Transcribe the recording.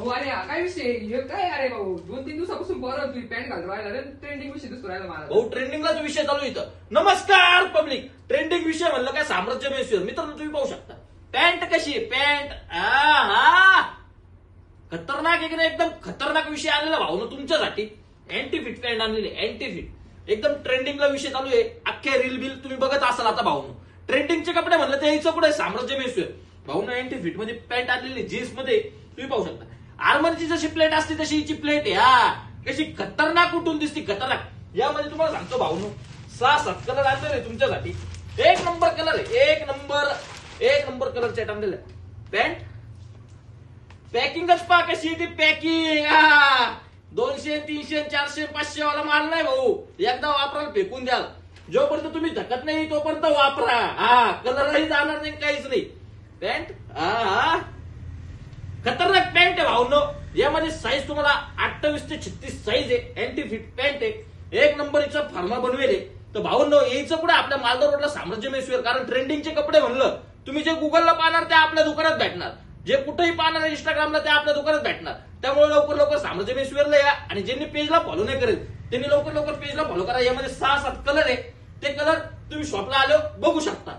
भाऊ अरे हा काय विषय हे काय अरे भाऊ 2-3 दिवसापासून बरं तुम्ही पॅन्ट घालून राहिला ट्रेंडिंग विषय दिसतो राहिला मला भाऊ ट्रेंडिंगला जो विषय चालू आहे इथं. नमस्कार पब्लिक, ट्रेंडिंग विषय म्हणलं काय साम्राज्य मेसवर. मित्रांनो तुम्ही पाहू शकता पॅन्ट कशी आहे. पॅन्ट हा खतरनाक एक एकदम खतरनाक विषय आलेला भाऊ ना तुमच्यासाठी. अँटी फिट पॅन्ट आणलेली अँटी फिट एकदम ट्रेंडिंगला विषय चालू आहे. अख्खे रील बिल तुम्ही बघत असाल आता भाऊ. ट्रेंडिंगचे कपडे म्हणलं ते यायचं कुठे साम्राज्य मेसवर. भाऊ ना अँटी फिट मध्ये पॅन्ट आणलेली जीन्स मध्ये तुम्ही पाहू शकता. आर्मरची जशी प्लेट असते तशी हिची प्लेट आहे. हा कशी खतरनाक उठून दिसती खतरनाक. यामध्ये तुम्हाला सांगतो भाऊनो 6-7 कलर आणलेले आहे तुमच्यासाठी. एक नंबर कलर आहे. एक नंबर कलर सेट आणलेला आहे. पॅन्ट पॅकिंगच पहा कशी ती पॅकिंग. 200, 300, 400, 500 वाला माल नाही भाऊ. एकदा वापरायला फेकून द्याल. जोपर्यंत तुम्ही धकत नाही तोपर्यंत वापरा. हा कलरही जाणार नाही काहीच नाही. पॅन्ट हा खतरनाक पॅन्ट आहे भाऊनो. यामध्ये साईज तुम्हाला 28 ते 36 साईज आहे. अँटी फिट पॅन्ट आहे. एक नंबर हिचा फार्मा बनवेल. तर भाऊनो यायचं कुठे आपल्या मालदार रोडला साम्राज्य मेसवेअर. कारण ट्रेंडिंगचे कपडे म्हणलं तुम्ही जे गुगलला पाहणार ते आपल्या दुकानात भेटणार. जे कुठेही पाहणार इंस्टाग्रामला ते आपल्या दुकानात भेटणार. त्यामुळे लवकर साम्राज्य मेसवेअरला या. आणि ज्यांनी पेजला फॉलो नाही करेल त्यांनी लवकर पेजला फॉलो करा. यामध्ये 6-7 कलर आहे. ते कलर तुम्ही शॉपला आलो बघू शकता.